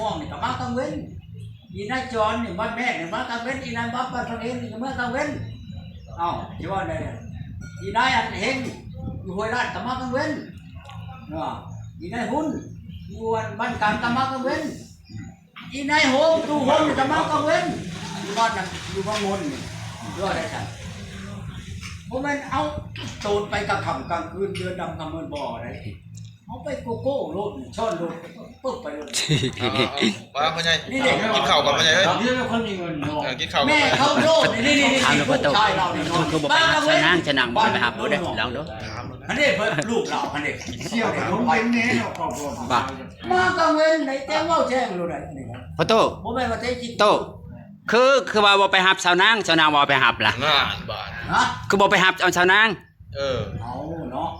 ม่วงนี่ก็มากลางเว้นอีนายจอนนี่บ้านแม่นี่มากลางเว้นอีนายบ้านทะเลนี่ก็มากลางเว้นเอ้าที่ว่าไงอีนายอันเฮงอยู่ห้วยราชก็มากลางเว้นเนาะอีนายหุ่นอยู่บ้านกลางก็มากลางเว้นอีนายโฮมตู้โฮมก็มากลางเว้นอยู่บ้านนั้นอยู่บ้านมนนี่ด้วยอะไรกันผมมันเอาโจรไปกลางค่ำกลางคืนเดือนดำกำเนินบ่ออะไรเอาไปโกโก้โลดช่อนโลดปึ๊บไปเลยว่าพ่อใหญ่กินข้าวก่อนพ่อใหญ่เฮ้ยนี่เป็นคนมีเงินกินข้าวแม่เขาโลดนี่ผู้ชายเราเนี่ยบ้าชนะบ่ไปหาบ่ได้ลองดูอันนี้เพิ่นลูกเราอันนี้เสี่ยวเนี่ยผมเป็นแน่เนาะครอบครัวบ่มากังเว้นในแจ้งว่าแจ้งรู้ได้นี่ครับพ่อโตบ่แม่นว่าเทจิตโตคือว่าบ่ไปหับสาวนางบ่ไปหับล่ะงานบาดฮะคือบ่ไปหับเอาสาวนางเอาเนาะ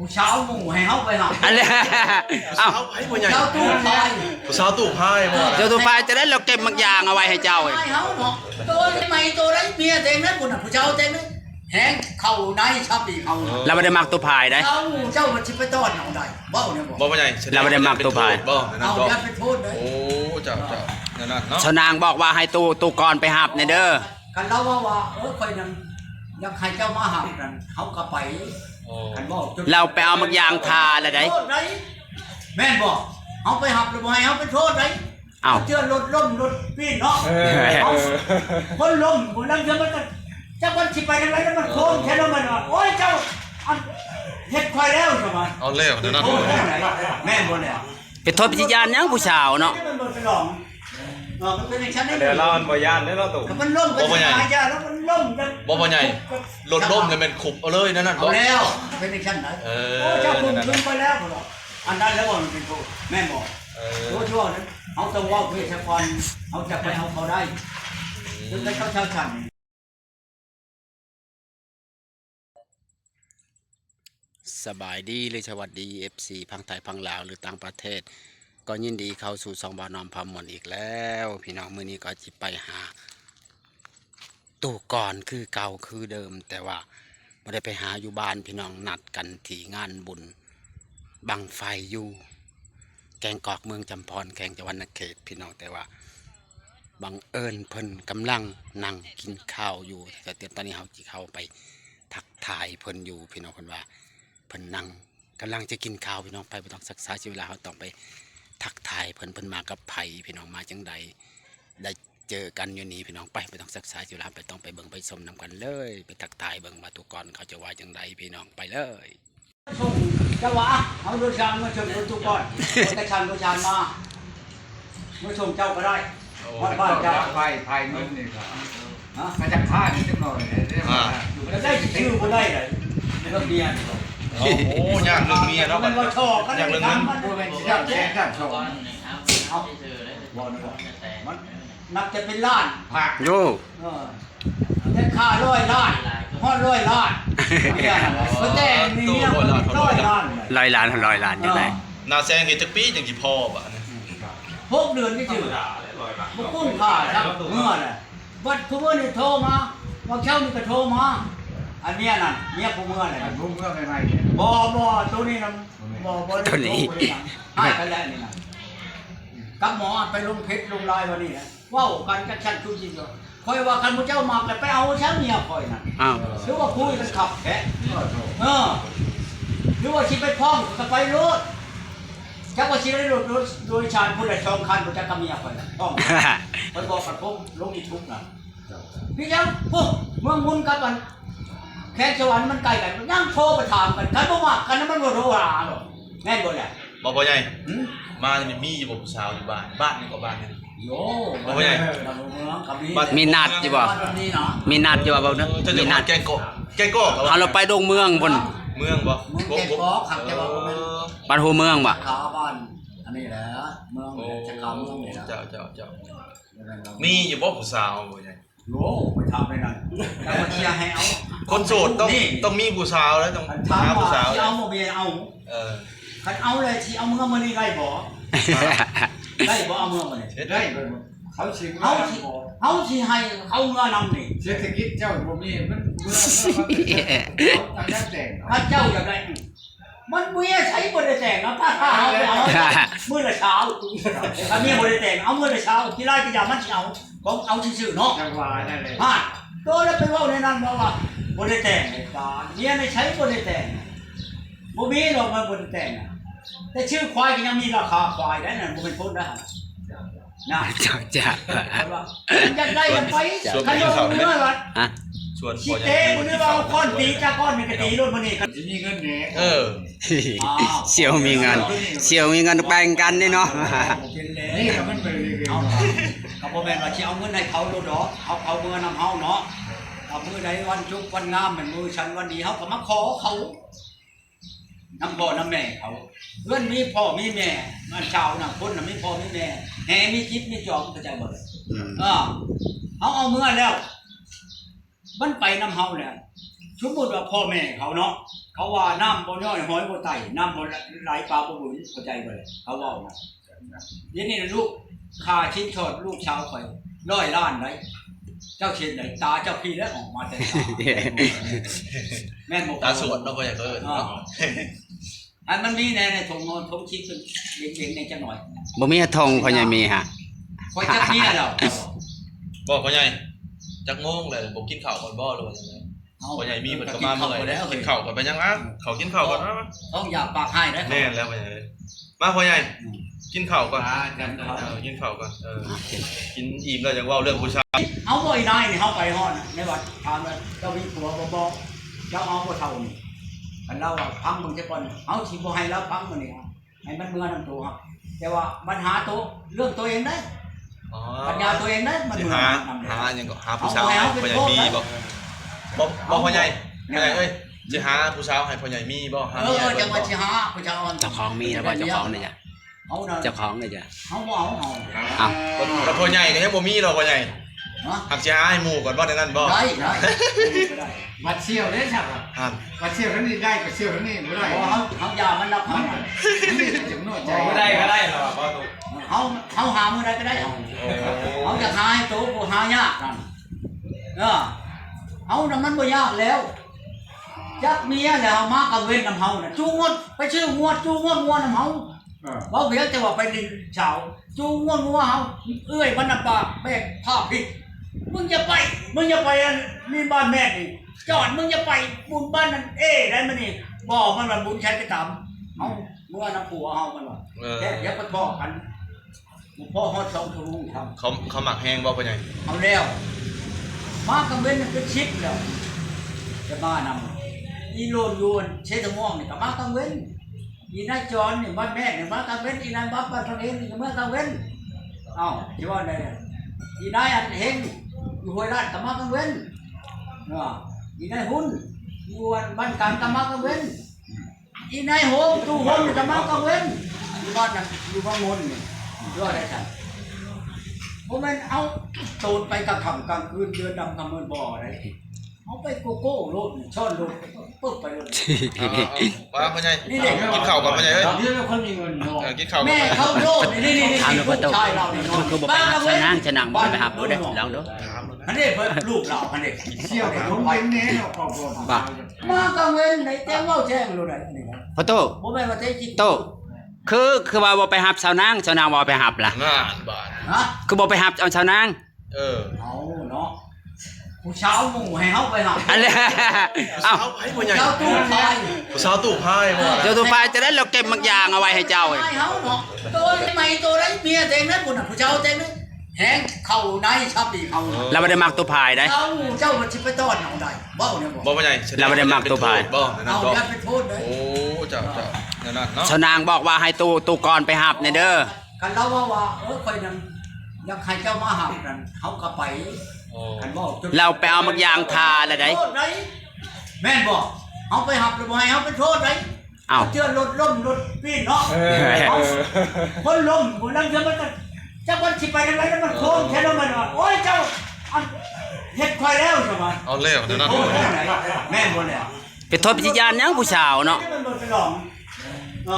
ผู้สาวหมู่ให้เฮาไปหับอันนี้เอ้าให้พ่อใหญ่เจ้าตู้พายผู้สาวตู้พายบ่เจ้าตู้พายจะได้เราเก็บมักยางเอาไว้ให้เจ้าให้เฮาเนาะตัวใหม่ตัวได้เมียเต็มนั้นพุ่นน่ะผู้สาวเต็มนั้นแหงเข้าในชอบดีเข้าเราบ่ได้มักตู้พายได้เจ้ามันสิไปต้อนเอาได้บ่เนี่ยบ่พ่อใหญ่เราบ่ได้มักตู้พายบ่เอาอย่าไปโทษเด้อโอ้เจ้านั่นเนาะสาวนางบอกว่าให้ตู้ก่อนไปหับเนี่ยเด้อกันเราว่าค่อยนั้นอยากให้เจ้ามาหับนั่นเฮาก็ไปกันบ่เราไปเอามักยางทาแล้วได้แม่นบ่เฮาไปหับแล้วบ่ให้เฮาไปโทษได้เจอรถล้มรถปีนเนาะคนล้มคนนั้นเดี๋ยวมันก็จักวันสิไปทางไหนแล้วมันโค้งแค่นั้นมันว่าโอ้ยเจ้าเฮ็ดค่อยแล้วใช่มั้ยเอาแล้วเดี๋ยวนั้นแม่นบ่แล้วไปโทษพิญญาณยังผู้สาวเนาะมันบ่ไปลองมันเป็นอย่างฉันได้เดี๋ยวเราบ่ย่านได้เราตู่มันล้มก็หายาแล้วมันล้มกันบ่ใหญ่รถล้มเลยมันขุบเอาเลยนั่นเอาแล้วเป็นอย่างฉันนะเจ้าคุณขึ้นไปแล้วบ่อันนั้นแล้วบ่มันเป็นโทษแม่นบ่ช่วงนั้นเฮาต้องว่าเวชกรเฮาจะไปเอาเขาได้ถึงได้เขาชาวฉันสบายดีเลยสวัสดี FC พังไทยพังลาวหรือต่างประเทศก็ยินดีเข้าสู่2บ่าวนอมพามนอีกแล้วพี่น้องมื้อนี้ก็สิไปหาตู้ก่อนคือเก่าคือเดิมแต่ว่าบ่ได้ไปหาอยู่บ้านพี่น้องนัดกันที่งานบุญบังไฟอยู่แกงกอกเมืองจำพรแขวงจังหวัดนครเขตพี่น้องแต่ว่าบังเอิญเพิ่นกำลังนั่งกินข้าวอยู่แต่ตอนนี้เฮาสิเข้าไปทักทายเพิ่นอยู่พี่น้องเพิ่นว่าเพิ่นนั่งกำลังจะกินข้าวพี่น้องไปบ่ต้องศึกษาเวลาเฮาต้องไปทักทายเพิ่นมากับไผพี่น้องมาจังใดได้เจอกันอยู่นี่พี่น้องไปต้องศึกษาเวลาไปต้องไปเบิ่งไปชมนำกันเลยไปทักทายเบิ่งมาตุกรเขาจะว่าจังใดพี่น้องไปเลยจะว่าเอาโดยชานมาชมตุกรกระชันโดยชานมาชมเจ้าก็ได้บ้านเจ้าไฟเงินนี่ครับมาจากท่านี่จังหน่อยได้ชื่อบ่ได้เลยแล้วก็เมียโอ้ยากเรื่องเมียเนาะมันก็ชอบกันอยากเรื่องเงินมันเป็นยากแค่กันชอบเอามันนับจะเป็นล้านผักโย่ได้ค่า100 ล้านฮอด100 ล้านก็แต่มีเมีย100 ล้าน100 ล้าน100 ล้านอยู่ไหนนาแซงเฮ็ดจักปีจังสิพอบ่นะ6 เดือนที่ชื่อบ่คุ้มค่าครับเมื่อน่ะบัดผู้เมื่อนี่โทรมาว่าเช้านี่ก็โทรมาอันเนี้ยนั่นเมียผู้เมื่อน่ะผู้เมื่อใหม่ๆบ่ตัวนี้น่ะบ่ตัวนี้ให้กันแล้วนี่น่ะกับหมอไปลงเพชรลงลายวันนี้นะเว้ากันกับฉันทุกทีเดียวค่อยว่าคันผู้เจ้ามาแล้วไปเอาฉันเมียค่อยน่ะอ้าวหรือว่าคุยกันขับแท้หรือว่าสิไปพ้องก็ไปรถจักว่าสิได้รถโดยชาญผู้ใด2 คันบ่จักกับเมียค่อยน่ะต้องเพิ่นบอกกับผมลงอีทุกน่ะพี่จังพวกเมืองบุญกับกันแค่สวรรค์มันใกล้กันยังโทรไปถามกันคันบ่ว่ากันมันบ่โทรหาดอกแม่นบ่แหละบ่ใหญ่มานี่มีอยู่บ่ผู้สาวอยู่บ้านนี่ก็บ้านนี่โยบ่ใหญ่มีนัดอยู่บ่มีนัดอยู่บ่เนาะมีนัดแกงกอกเราไปดงเมืองพุ่นเมืองบ่แกงกอกครับแต่ว่าบ่แม่นบ้านหัวเมืองบ่ขาบ้านอันนี้แหละเมืองจะเข้าเมืองนี่ล่ะเจ้ามีอยู่บ่ผู้สาวบ่ใหญ่โอ้ไปทำได้นั่นแต่ว่าเชียร์ให้เอาคนโสดต้องมีผู้สาวแล้วต้องหาผู้สาวเอาบ่เมียเอาคันเอาเลยสิเอาเมืองมื้อนี้ได้บ่ได้บ่เอาเมืองมื้อนี้ได้เขาสิเอาสิให้เขาเมืองนำนี่เศรษฐกิจเจ้าบ่มีมันเมืองเขาอันนั้นแต่งถ้าเจ้าอยากได้ มันเมียใช้บริแต่งนะป้าเอาไปเอามื้อละเช้าถ้าเมียบริแต่งเอามื้อละเช้ากีฬากีฬามันเอาของเอาซื่อๆเนาะ จังหวะนั่นเลย ฮะก็แล้วไปเว้าในนั้นบอกว่าบริแต่งในการเมียไม่ใช้บริแต่งบ่มีหรอกมันบริแต่งแต่ชื่อควายก็ยังมีราคาควายได้นั่นบ่เป็นคนได้นะ จ้าจ้า อยากได้กันไปใครเอาเนื้อวัด ฮะ ชวน ชิ พ่อใหญ่ เต้มึงนึกว่าเอาก้อนตีจากก้อนนี่ก็ตีรุ่นมันนี่ จะมีเงินเนี่ย เออ เสี่ยวมีเงินเสี่ยวมีเงินแบ่งกันนี่เนาะ นี่ก็มันเป็นเลย เอาเขาบอกแม่นว่าสิเอาเงินให้เขาโลดดอกเอาเงินนำเฮาเนาะเอามือใดวันจุกวันงามเหมือนมือฉันวันดีเฮาก็มาขอเขาน้ำพ่อน้ำแม่เขาเพื่อนมีพ่อมีแม่มันชาวน่ะคนน่ะมีพ่อมีแม่แห่มีจิ๊บมีจอมเข้าใจบ่เลยเอาเมื่อแล้วมันไปน้ำเฮาแล้วสมมติว่าพ่อแม่เขาเนาะเขาว่าน้ำบ่ย่อยหอยบ่ไตน้ำบ่ไหลปลาบ่บุญเข้าใจบ่เลยเขาว่านะเดี๋ยวนี้ลูกค่าชิ้นชอดลูกชาวข่อย100 ล้านไดเจ้าเช่นไหนตาเจ้าพี่แล้วออกมาแต่ตาแม่นบ่ ตาสวดเนาะพ่อใหญ่ก็เอิ้นเนาะ อันมันมีในถุงนอนถุงชิ้นเป็นเล็กๆในจังหน่อย บ่มีธงพ่อใหญ่มีฮะ ข่อยจักเมียแล้ว บอกพ่อใหญ่จักโมงเลยผมกินข้าวก่อนบ่หรือว่าจังไดพ่อใหญ่มีเพิ่นก็มาเมื่อไหร่กินข้าวก่อนไปยังอ่ะเขากินข้าวก่อนนะ ต้องอย่าปากให้นะ แน่นแล้วพ่อใหญ่มาพ่อใหญ่กินข้าวก่อน จังหวะ กินข้าวก่อนกินอิ่มแล้วจังเว้าเรื่องผู้ชาย เอาบ่อีนายนี่เฮาไปฮอดในวัดถามว่าเจ้ามีผัวบ่เจ้าเอาบ่เท่านี่คันเราว่าพังมึงซะก่อนเอาสิบ่ให้เราพังมื้อนี้ให้มันเมื่อนำตัวครับแต่ว่าปัญหาตัวเรื่องตัวเองได้ อ๋อ ปัญญาตัวเองได้มัน สิ เมื่อ หาหยังก็หาผู้สาวพ่อใหญ่มีบ่พ่อใหญ่เอ้ยสิหาผู้สาวให้พ่อใหญ่มีบ่หาเมีย จังว่าสิหาผู้ชาย เจ้าของมีแล้วบ่เจ้าของนี่จ้ะ เอาน่ะ เจ้าของนี่จ้ะ เฮาบ่เอา อ้าว แต่พ่อใหญ่ก็ยังบ่มีหรอกพ่อใหญ่ ฮะ หักสิหาให้หมู่ก่อนบ่ได้นั่นบ่ ได้ บัดเชี่ยวได้ครับ ห้าม บัดเชี่ยวนี่ได้บัดเชี่ยวนี่ไม่ได้ เพราะเขายามันรับมัน นี่จะนวดใจ บ่ได้ก็ได้หรอบ่ตุ เขาหามือใดก็ได้เขาจะหาให้ตัวกูหายากนั่นเอาดังนั้นบ่ยากแล้วจักเมียแล้วมากับเว้นนำเฮาน่ะจูงวดไปชื่องวดจูงวดนำเฮาบ่เบียแต่ว่าไปดินเฉาจูงวดเฮาเอ้ยบรรณปากแบกภาพพี่มึงอย่าไปนี่บ้านแม่นี่จอดมึงอย่าไปบุญบ้านนั่นได้มันนี่บอกมันว่าบุญใช้ไปตามเฮาเมื่อน้ำผัวเฮามันว่าแค่อย่าไปบอกกันพ่อฮอด2ชั่วโมงครับ เขาหมักแห้งบ่พ่อใหญ่ เอาแล้วมากังเว้นเป็นชิปแล้วจะมานำอีโลนยวนเชตม่วงนี่ก็มากังเว้นอีนายจอนนี่บ้านแม่นี่มากังเว้นอีนายบ้านทางเองนี่ก็มากังเว้นเอ้าสิว่าได้อีนายอันเฮงอยู่ห้วยลาดก็มากังเว้นอีนายหุ่นอยู่บ้านกลางก็มากังเว้นอีนายโฮมตู้โฮมก็มากังเว้นอยู่บ้านนั้นอยู่บ้านงนนี่ด้วยได้ซั่นผมมันเอาตูดไปกลางค่ำกลางคืนเดือนดำกำเนินบ่ออะไรเอาไปโกโก้โลดช่อนโลดปึ๊บไปเลย ว่าพ่อใหญ่กินข้าวก่อนพ่อใหญ่เอ้ย เรื่องคนมีเงินเนาะ กินข้าวก่อน แม่เขาโลดนี่ ถามดูพ่อโต ชายเรานี่ คือบ่ไปหาชนางชนางบ่ไปหาบ่ได้ลองดู อันนี้เพิ่นลูกเราอันนี้ เชี่ยวกับผมเป็นเน้นเนาะครอบครัว มากลางเว้นในแจ้งว่าแจ้งรู้ได้นี่ครับ พ่อโต บ่แม่นว่าแท้จริง โตคือว่าบ่ไปหับสาวนางบ่ไปหับล่ะ งานบาท ฮะ คือบ่ไปหับเอาสาวนาง เอาเนาะผู้เช้าหมู่ให้เฮาไปหา อันนี้เอ้า ไอ้พ่อใหญ่ เจ้าตู้ไฟ สาวตู่พายบ่ เจ้าตัวฟ้าจะได้เราเก็บบางอย่างเอาไว้ให้เจ้าเอง ให้เฮาเนาะตัวใหม่ตัวไรเมียเต็งนั้นพุ่นน่ะผู้เช้าเต็งนั้นแหงเข้าในชับดีเข้า เราบ่ได้มักตัวพายได้ เจ้ามันสิไปต้อนเอาได้บ่เนี่ยบ่ บ่พ่อใหญ่บ่นั่น เอา บ่ ยัดไปโทษเลย โอ้เจ้านั่นเนาะ สาวนางบอกว่าให้ตูก่อนไปหับในเด้อ กันเราว่าค่อยนั้นอยากให้เจ้ามาหานั่นเฮาก็ไปกันบ่ เราไปเอาบางอย่างทาแล้วได้ โทษได้แม่นบ่เฮาไปหับแล้วบ่ให้เฮาเป็นโทษได้ เอ้า เชื่อรถล้มรถปีนเนาะคนล้มคนนั้นจะมันก็จักวันสิไปทางไหนแล้วมันโค้งแค่นั้นมันว่าโอ้ยเจ้าเฮ็ดค่อยแล้วใช่มั้ย เอาแล้วนั่น โทษแม่นบ่แล้ว ไปโทษพิจารณ์ยังผู้สาวเนาะ มันโดนไปหลอก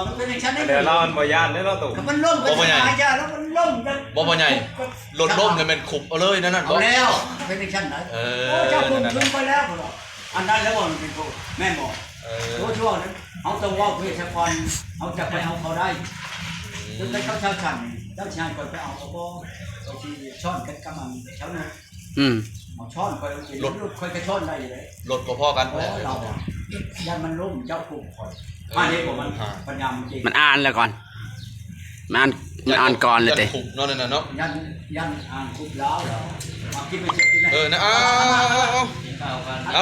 มันเป็นอย่างฉันได้ เดี๋ยวเราอันบ่ย่านได้เราตู่ มันล่มไปทางไหนจ้าแล้วมันล่มจัง บ่พ่อใหญ่รถล้มเนี่ยมันขุบเอาเลยนั่น เอา บ่ แล้วเป็นอย่างฉันไหนโอ้เจ้าคุณขึ้นไปแล้วบ่อันนั้นแล้วบ่มันเป็นโทษแม่นบ่โทษช่วงนั้น เขาต้องว่าเวชกรเขาจะไปเอาเขาได้ถึงได้เขาเช่าฉันเจ้าชายก่อนไปเอาเขาก็เอาทีช้อนกันกำลังเช้าเนี่ย เอาช้อนคอยรถคอยกระช้อนได้เลย รถก็พอกัน โอ้เรายันมันร่มเจ้าคุกคอยมาเนี่ยผมมันปัญญาจริง มันอ่านแล้วก่อนมันอ่านก่อนเลยเต้ ขุบเนาะนั่นน่ะเนาะ ยันอ่านคุกแล้วเหรอมากินไปเจ็บที่ไหน นะ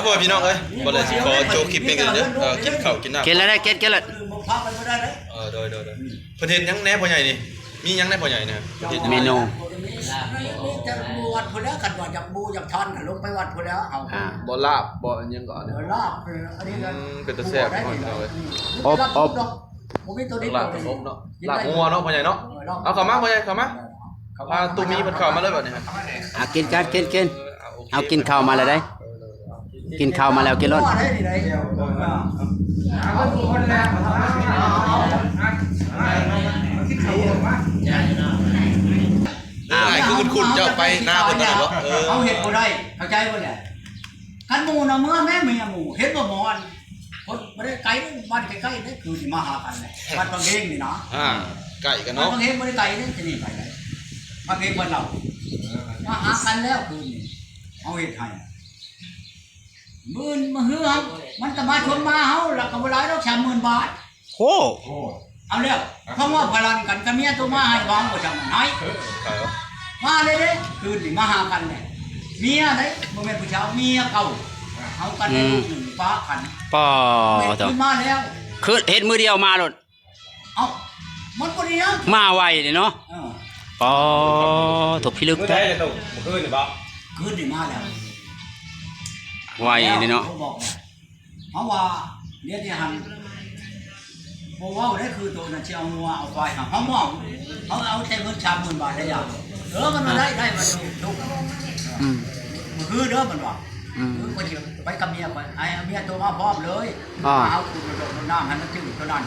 พ่อพี่น้องเอ้ยบ่เลยสิขอโจคลิปเพียงแค่นี้กินข้าวกินน้ำ กินแล้วได้กินเลย พาไปไม่ได้เลย โดยประเทศยังแน่พ่อใหญ่นี่มียังแน่พ่อใหญ่เนี่ยประเทศ เมนู จะบูวัดพอแล้วกันว่าอยากบูอยากทอนกันลงไปวัดพอแล้วเอา บ่ลาบบ่ยังก่อน ลาบอันนี้กัน เป็นตะแซ่บพ่อพี่น้องเอ้ย ผมมีตัวนี้ ลาบกับอบเนาะลาบงัวเนาะพ่อใหญ่เนาะเอาเข้ามาพ่อใหญ่เข้ามาตูมีมันเข้ามาเลยบัดนี้ฮะ กินกันกินเอากินข้าวมาเลยได้กินข้าวมาแล้วกินรถ คือคุณจะไปหน้าเพิ่นนั่นบ่เขาเห็นบ่ได้เข้าใจบ่เนี่ยกันหมู่น่ะเมื่อแม่เมียหมู่เห็นบ่หมอนคนบ่ได้ไกลบ้านใกล้ๆนี่คือสิมาหากันแหละบ้านบางเฮงนี่นะ ไก่กัน บ้าน เนาะ บางเฮงบ่ได้ไกลนี่ที่นี่ไปได้บางเฮงบ้านเรามาหากันแล้วคืนนี้เอาเฮ็ดให้มื่นมาฮือเฮามันก็มาชนมาเฮาแล้วก็บ่หลายดอก30,000 บาท โอ้ เอาแล้วเพราะว่าพลันกันกับเมียตัวมาให้วางบ่จำมันให้ ไก่เหรอ มาเลยเด้คืนนี่มาหากันเนี่ยเมียเด้บ่แม่นผู้ชายเมียเก่าเอากันในลูกหนึ่งฟ้าขัน ป่อ เฮ็ดมาแล้ว คือเฮ็ดมือเดียวมาโลด เอ้ามันบ่ได้ยัง มาไวนี่เนาะป่อถูกพิลึกแท้ คืนนี่มาแล้ว ไวนี่เนาะ เขาบอกเพราะว่าเนี่ยที่หันบ่ว่าได้คือตัวนั้นสิเอางัวเอาควายหาเขามองเขาเอาแต่เงิน30,000 บาทได้ยังมันมาได้มาทุกมันคือเด้อมันว่าคือคนที่ไปกับเมียไปไอ้เมียตัวมาพร้อมเลยเอาคุณโดดน้ำให้มันถึงเท่านั้น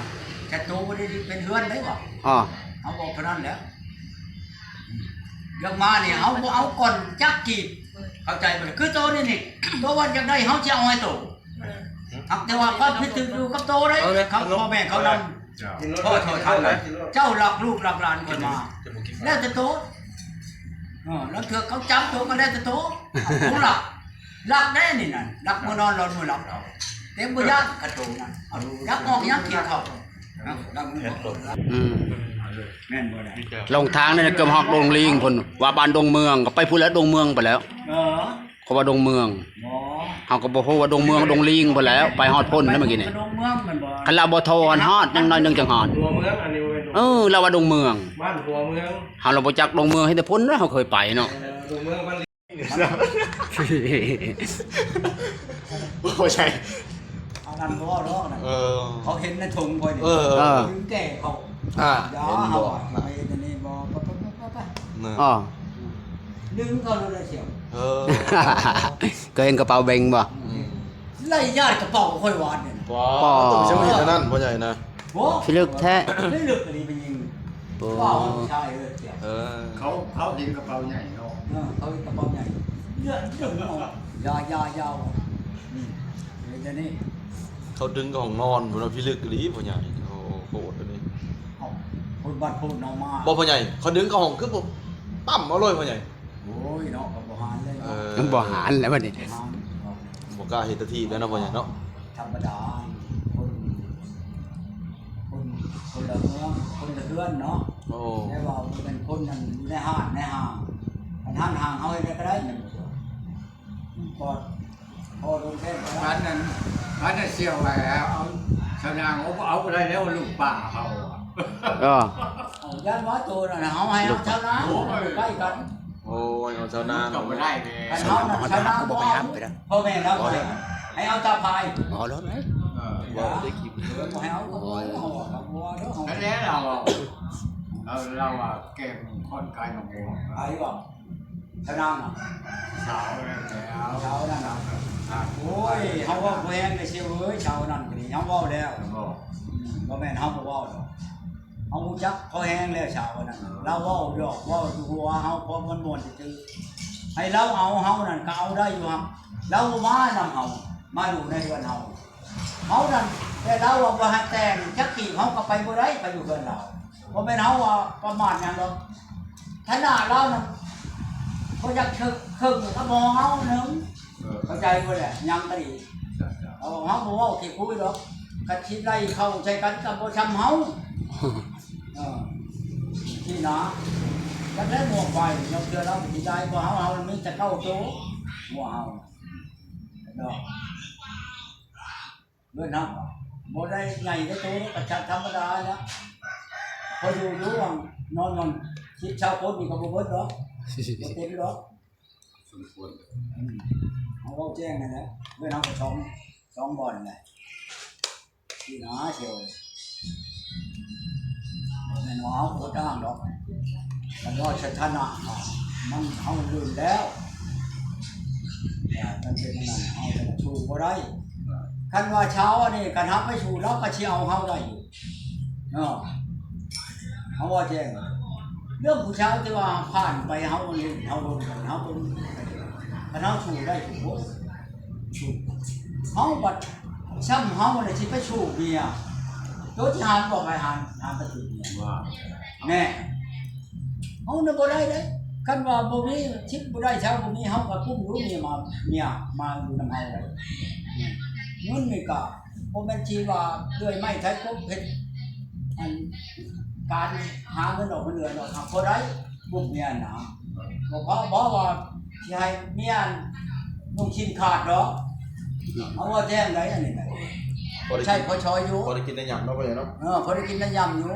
แต่ตัวบ่ได้เป็นเฮือนได้บ่เอาบอกเท่านั้นแหละยังมานี่เอาก่อนจักกีบเข้าใจบ่คือโตนี่ตัววันยังได้เฮาจะเอาให้โตแต่ว่าความคิดถึงอยู่กับโตได้เขาพ่อแม่เขานำพ่อโทษทันเลยเจ้าหลักลูกหลักหลานคนมาแล้วจะโตแล้วเถื่อเขาจำโตก็แล้วจะโตผู้หลักแน่นี่น่ะหลักมื้อนอนรอนมื้อหลับเต็มบ่ยากกระโตนั่นยักออกยังกินข้าวแม่นบ่ได้ ลงทางนี่เกือบฮอกดงลิงพุ่นว่าบ้านดงเมืองก็ไปพูดแล้วดงเมืองไปแล้วเขาว่าดงเมืองเฮาก็บ่ฮู้ว่าดงเมืองดงลิงพุ่นแล้วไปฮอดพุ่นแล้วเมื่อกี้นี่ ดงเมืองมันบ่ คันเราบ่โทรฮอดยังน้อยนึงจังฮอด หัวเมืองอันนี้เป็น เราว่าดงเมือง บ้านหัวเมือง เฮาเราบ่จักดงเมืองให้แต่พุ่นแล้วเฮาเคยไปเนาะ หัวเมืองบ้าน บ่ใช่ เอากันบ่ร้องน่ะเขาเห็นในถุงบ่นี่ถึงแก่เขาเฮาไปนี่บ่ดึงเขาเลยเสียว เคยเห็นกระเป๋าเบงบ่ ไล่ญาติกระเป๋าค่อยวานเนี่ย ว้าวต้องใช้มีดนั่นพ่อใหญ่นะ โอ้ พิลึกแท้ ไม่ลึกอันนี้ไปยิงว้าวผู้ชายเลยเสียว เขาเห็นกระเป๋าใหญ่เนาะ เขากระเป๋าใหญ่เยอะดึงออกยาวนี่เดี๋ยวนี้ เขาดึงของนอนบ่พี่ลึกอีหลีพ่อใหญ่โอ้โหอันนี้ พูดบ้านพูดน้องมา บ่พ่อใหญ่เขาดึงของคือบ่ปั๊มเอาเลยพ่อใหญ่ โอ้ยเนาะกับบ่หานเลย บ่หารแล้วบัดนี้ บ่กล้าเฮ็ดตะทีแล้วเนาะพ่อใหญ่เนาะ ธรรมดาคนละเมืองคนละเรือนเนาะ โอ้ ได้ว่าเป็นคนนั้นในห้างห่างเฮาให้ก็ได้พอโดนแค่ บ้านนั้นเสี่ยวแล้วเอาชนางเอาไปได้แล้วลูกป่าเขา ยันว่าตัวน่ะเฮาให้เอาชาวนาใกล้กัน โอ้ยเอาเจ้านา กลับไปได้เลย กันเฮาน่ะชาวนาบ่พ่อแม่เราให้เอาตาพาย บ่รถไหม บ่ได้กิน บ่ให้เอาบ่เอาบ่เด้อเฮา นั่นแหละเราเก็บคนกายมาบัว ไอ้บ่ชาวนา สาวแล้ว ชาวนั่นน่ะโอ้ยเฮาว่าแพงได้เสียเอ้ยชาวนั่นก็นี่เฮาเว้าแล้วบ่แม่นเฮาบ่เว้าดอกเฮาฮู้จักเขาแฮงแล้วชาวนั่นเราเว้าดอกเว้าอยู่หัวเฮาพอมันม่วนซื่อให้เราเอาเฮานั่นก็เอาได้อยู่ครับเราบ่มานำเฮามาอยู่ในเรือนเฮานั่น แต่เราว่าบ่ให้แต่งจักกี่เฮาก็ไปบ่ได้ไปอยู่เพิ่นเราบ่แม่นเฮาว่าประมาทหยังดอกถ้าหน้าเราน่ะบ่อยากครึ่งก็มองเฮานึงเข้าใจบ่แหละยังก็ดีเอาเฮาบ่เว้าที่คุยดอกคันคิดไล่เข้าใจกันก็บ่ช้ำเฮาที่นะจักได้หมวกไฟยกเทื่อเราสิได้บ่เฮามีแต่เก้าโตหมู่เฮาดอกเบิ่นเฮาบ่ได้ใหญ่ได้โตก็ชัดธรรมดาแล้วพออยู่ว่างนอนคิดชาวคนนี่ก็บ่เบิดดอกบ่เต็มดอกสมควรเอาเว้าแจ้งนั่นแหละเบิ่นเฮาก็สองบ่อนแหละที่นะเชียวบ่แม่นว่าเฮาบ่ต่างดอกมันว่าสถานะมันเฮาลืมแล้วมันเป็นนั่นเฮาจะชูบ่ได้คันว่าเช้านี่คันเฮาไปชูเราก็สิเอาเฮาได้อยู่เนาะเฮาว่าแจ้งเรื่องผู้เช้าที่ว่าผ่านไปเฮาลืมเฮาบ่คันเฮาชูได้ถูกชูเฮาบัดช้ำเฮาน่ะสิไปชูเมียโดยที่หานบอกให้หานไปชูเมียว่าแน่เฮาน่ะบ่ได้เด้คันว่าบ่มีชิดบ่ได้เช้าบ่มีเฮาก็กุ้มรู้เมียมาอยู่นำเฮาได้เงินนี่ก็บ่แม่นสิว่าด้วยไม้ไถกบเฮ็ดอันการหาเงินออกมาเหลือดอกครับบ่ได้บุกเมียนะบ่พอบ่ว่าสิให้เมียนุ่งชิ้นขาดดอกเอาว่าแจ้งได้อันนี้น่ะใช่พอชอยอยู่ พอได้กินได้หยังเนาะพ่อใหญ่เนาะ พอได้กินน้ำยำอยู่